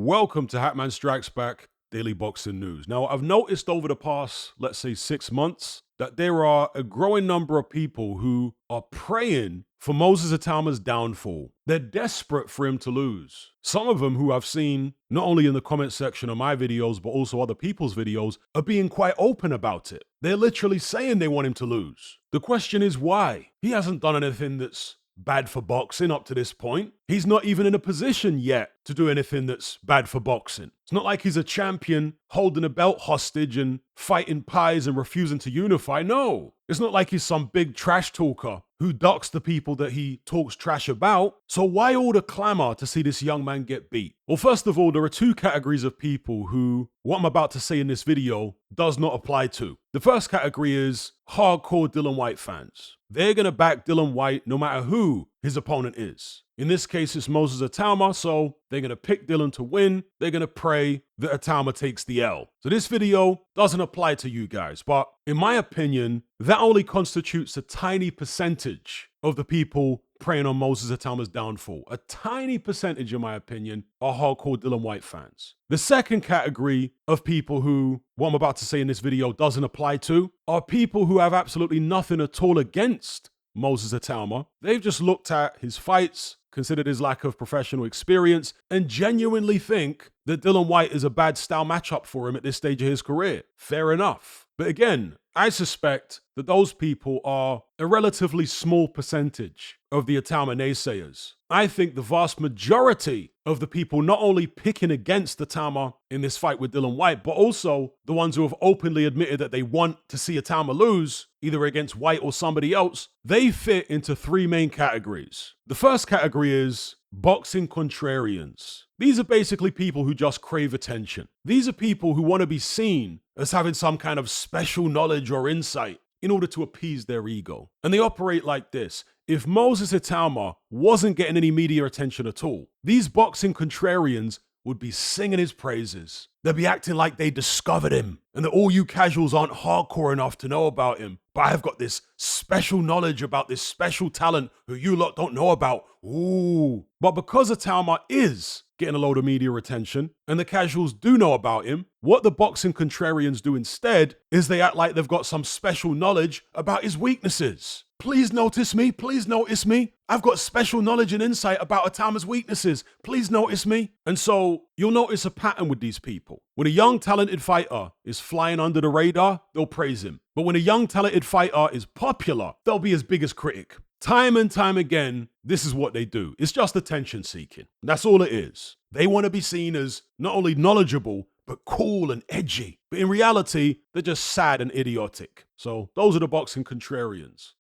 Welcome to Hatman Strikes Back Daily Boxing News. Now, I've noticed over the past, let's say, 6 months that there are a growing number of people who are praying for Moses Itauma's downfall. They're desperate for him to lose. Some of them who I've seen, not only in the comment section of my videos, but also other people's videos, are being quite open about it. They're literally saying they want him to lose. The question is why? He hasn't done anything that's bad for boxing up to this point. He's not even in a position yet to do anything that's bad for boxing. It's not like he's a champion holding a belt hostage and fighting pies and refusing to unify. No, it's not like he's some big trash talker who ducks the people that he talks trash about. So why all the clamor to see this young man get beat? Well, first of all, there are two categories of people who what I'm about to say in this video does not apply to. The first category is hardcore Dillian Whyte fans. They're going to back Dillian Whyte no matter who his opponent is. In this case, it's Moses Itauma, so they're going to pick Dillian to win. They're going to pray that Itauma takes the L. So this video doesn't apply to you guys, but in my opinion, that only constitutes a tiny percentage of the people preying on Moses Itauma's downfall. A tiny percentage, in my opinion, are hardcore Dillian Whyte fans. The second category of people who what I'm about to say in this video doesn't apply to are people who have absolutely nothing at all against Moses Itauma. They've just looked at his fights, considered his lack of professional experience, and genuinely think that Dillian Whyte is a bad style matchup for him at this stage of his career. Fair enough. But again, I suspect that those people are a relatively small percentage of the Itauma naysayers. I think the vast majority of the people not only picking against Itauma in this fight with Dillian Whyte, but also the ones who have openly admitted that they want to see Itauma lose, either against Whyte or somebody else, they fit into three main categories. The first category is boxing contrarians. These are basically people who just crave attention. These are people who want to be seen as having some kind of special knowledge or insight in order to appease their ego. And they operate like this. If Moses Itauma wasn't getting any media attention at all, these boxing contrarians would be singing his praises. They'd be acting like they discovered him and that all you casuals aren't hardcore enough to know about him. But I've got this special knowledge about this special talent who you lot don't know about. Ooh. But because Itauma is getting a load of media attention and the casuals do know about him, what the boxing contrarians do instead is they act like they've got some special knowledge about his weaknesses. Please notice me. Please notice me. I've got special knowledge and insight about Itauma's weaknesses. Please notice me. And so you'll notice a pattern with these people. When a young talented fighter is flying under the radar, they'll praise him. But when a young talented fighter is popular, they'll be his biggest critic. Time and time again, this is what they do. It's just attention seeking. That's all it is. They want to be seen as not only knowledgeable, but cool and edgy. But in reality, they're just sad and idiotic. So those are the boxing contrarians.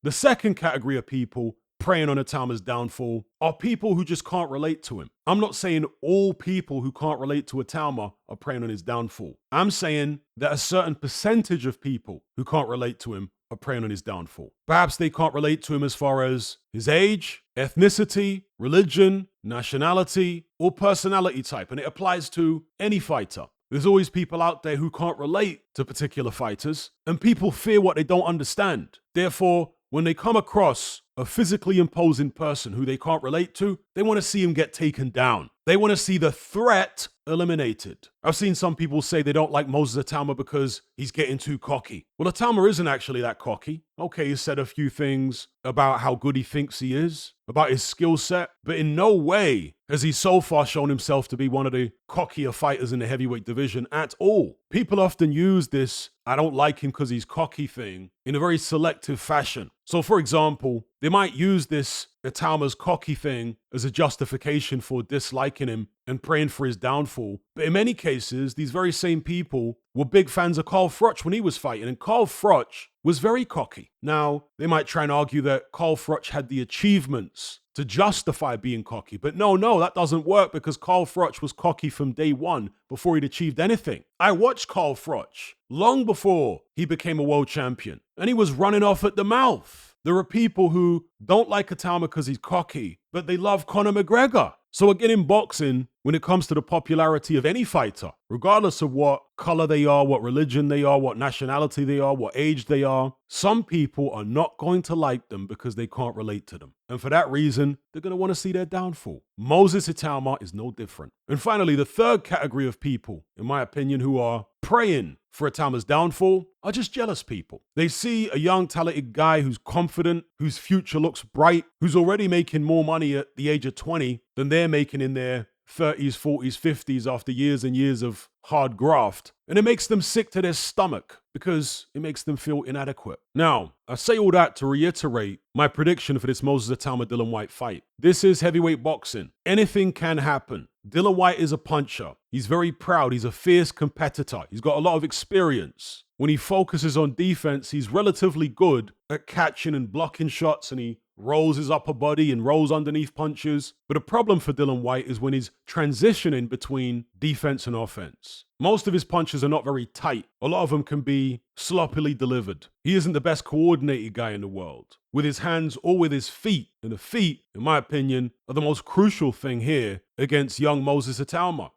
The second category of people preying on Itauma's downfall are people who just can't relate to him. I'm not saying all people who can't relate to Itauma are preying on his downfall. I'm saying that a certain percentage of people who can't relate to him are preying on his downfall. Perhaps they can't relate to him as far as his age, ethnicity, religion, nationality, or personality type, and it applies to any fighter. There's always people out there who can't relate to particular fighters, and people fear what they don't understand. Therefore, when they come across a physically imposing person who they can't relate to, they want to see him get taken down. They want to see the threat eliminated. I've seen some people say they don't like Moses Itauma because he's getting too cocky. Well, Itauma isn't actually that cocky. Okay, he said a few things about how good he thinks he is, about his skill set, but in no way has he so far shown himself to be one of the cockier fighters in the heavyweight division at all. People often use this "I don't like him because he's cocky" thing in a very selective fashion. So for example, they might use this Itauma's cocky thing as a justification for disliking him and praying for his downfall. But in many cases, these very same people were big fans of Carl Froch when he was fighting, and Carl Froch was very cocky. Now, they might try and argue that Carl Froch had the achievements to justify being cocky, but no, that doesn't work because Carl Froch was cocky from day one before he'd achieved anything. I watched Carl Froch long before he became a world champion, and he was running off at the mouth. There are people who don't like Itauma because he's cocky, but they love Conor McGregor. So again, in boxing, when it comes to the popularity of any fighter, regardless of what color they are, what religion they are, what nationality they are, what age they are. Some people are not going to like them because they can't relate to them. And for that reason, they're going to want to see their downfall. Moses Itauma is no different. And finally, the third category of people, in my opinion, who are praying for Itauma's downfall are just jealous people. They see a young, talented guy who's confident, whose future looks bright, who's already making more money at the age of 20 than they're making in their 30s, 40s, 50s after years and years of hard graft. And it makes them sick to their stomach because it makes them feel inadequate. Now, I say all that to reiterate my prediction for this Moses Itauma-Dillian Whyte fight. This is heavyweight boxing. Anything can happen. Dillian Whyte is a puncher. He's very proud. He's a fierce competitor. He's got a lot of experience. When he focuses on defense, he's relatively good at catching and blocking shots, and he rolls his upper body and rolls underneath punches. But the problem for Dillian Whyte is when he's transitioning between defense and offense. Most of his punches are not very tight. A lot of them can be sloppily delivered. He isn't the best coordinated guy in the world, with his hands or with his feet. And the feet, in my opinion, are the most crucial thing here against young Moses Itauma.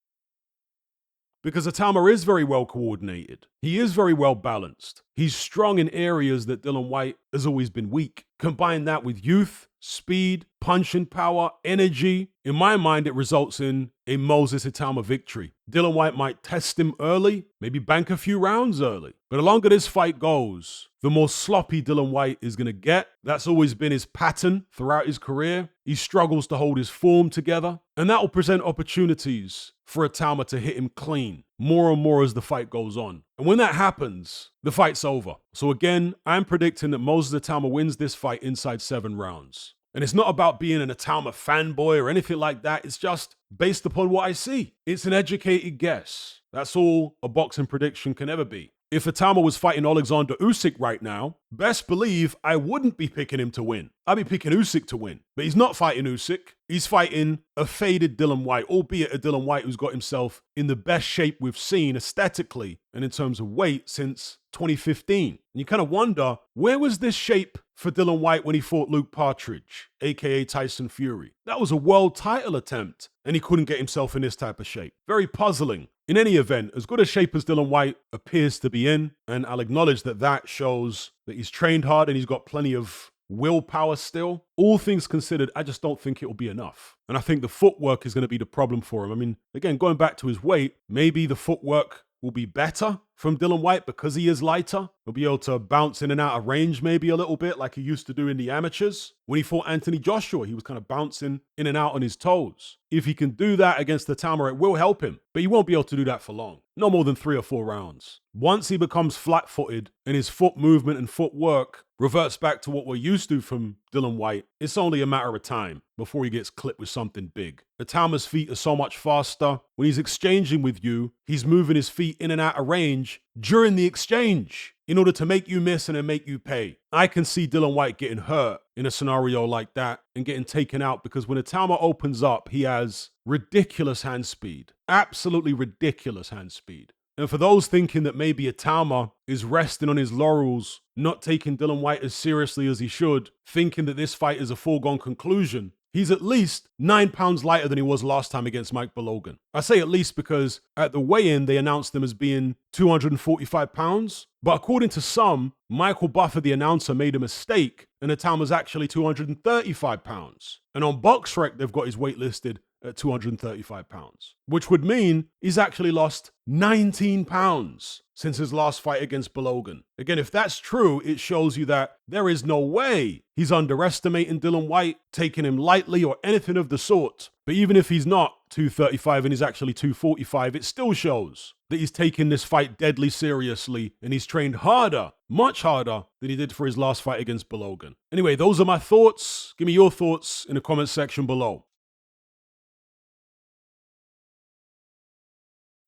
Because Itauma is very well coordinated. He is very well balanced. He's strong in areas that Dillian Whyte has always been weak. Combine that with youth, speed, punching power, energy. In my mind, it results in a Moses Itauma victory. Dillian Whyte might test him early, maybe bank a few rounds early. But the longer this fight goes, the more sloppy Dillian Whyte is going to get. That's always been his pattern throughout his career. He struggles to hold his form together. And that will present opportunities for Itauma to hit him clean more and more as the fight goes on. And when that happens, the fight's over. So again, I'm predicting that Moses Itauma wins this fight inside 7 rounds. And it's not about being an Itauma fanboy or anything like that. It's just based upon what I see. It's an educated guess. That's all a boxing prediction can ever be. If Itauma was fighting Alexander Usyk right now, best believe I wouldn't be picking him to win. I'd be picking Usyk to win. But he's not fighting Usyk. He's fighting a faded Dillian Whyte, albeit a Dillian Whyte who's got himself in the best shape we've seen aesthetically and in terms of weight since 2015. And you kind of wonder, where was this shape for Dillian Whyte when he fought Luke Partridge, aka Tyson Fury? That was a world title attempt, and he couldn't get himself in this type of shape. Very puzzling. In any event, as good a shape as Dillian Whyte appears to be in, and I'll acknowledge that that shows that he's trained hard and he's got plenty of willpower still, all things considered, I just don't think it will be enough. And I think the footwork is going to be the problem for him. I mean, again, going back to his weight, maybe the footwork will be better from Dillian Whyte because he is lighter. He'll be able to bounce in and out of range maybe a little bit like he used to do in the amateurs. When he fought Anthony Joshua, he was kind of bouncing in and out on his toes. If he can do that against Itauma, it will help him. But he won't be able to do that for long. No more than 3 or 4 rounds. Once he becomes flat-footed and his foot movement and footwork reverts back to what we're used to from Dillian Whyte, it's only a matter of time before he gets clipped with something big. Itauma's feet are so much faster. When he's exchanging with you, he's moving his feet in and out of range during the exchange in order to make you miss and then make you pay. I can see Dillian Whyte getting hurt in a scenario like that and getting taken out because when Itauma opens up, he has ridiculous hand speed. Absolutely ridiculous hand speed. And for those thinking that maybe Itauma is resting on his laurels, not taking Dillian Whyte as seriously as he should, thinking that this fight is a foregone conclusion, he's at least 9 pounds lighter than he was last time against Mike Balogan. I say at least because at the weigh-in, they announced him as being 245 pounds. But according to some, Michael Buffer, the announcer, made a mistake, and Itauma's actually 235 pounds. And on BoxRec, they've got his weight listed at 235 pounds, which would mean he's actually lost 19 pounds since his last fight against Balogan. Again, if that's true, it shows you that there is no way he's underestimating Dillian Whyte, taking him lightly or anything of the sort. But even if he's not 235 and he's actually 245, it still shows that he's taking this fight deadly seriously and he's trained harder, much harder than he did for his last fight against Balogan. Anyway, those are my thoughts. Give me your thoughts in the comment section below.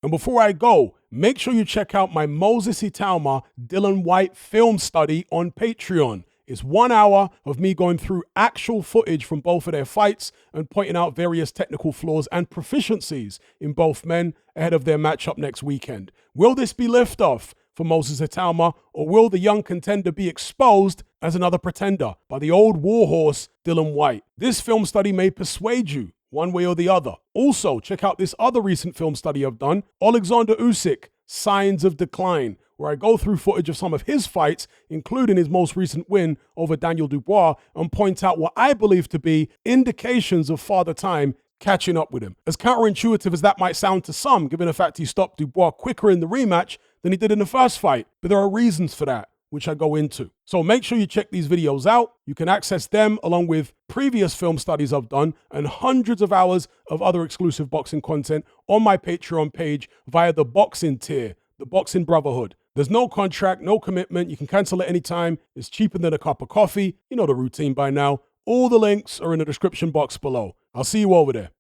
And before I go, make sure you check out my Moses Itauma-Dillian Whyte film study on Patreon. It's 1 hour of me going through actual footage from both of their fights and pointing out various technical flaws and proficiencies in both men ahead of their matchup next weekend. Will this be liftoff for Moses Itauma, or will the young contender be exposed as another pretender by the old warhorse Dillian Whyte? This film study may persuade you one way or the other. Also, check out this other recent film study I've done, Alexander Usyk, Signs of Decline, where I go through footage of some of his fights, including his most recent win over Daniel Dubois, and point out what I believe to be indications of Father Time catching up with him. As counterintuitive as that might sound to some, given the fact he stopped Dubois quicker in the rematch than he did in the first fight, but there are reasons for that, which I go into. So make sure you check these videos out. You can access them along with previous film studies I've done and hundreds of hours of other exclusive boxing content on my Patreon page via the boxing tier, the Boxing Brotherhood. There's no contract, no commitment. You can cancel at any time. It's cheaper than a cup of coffee. You know the routine by now. All the links are in the description box below. I'll see you over there.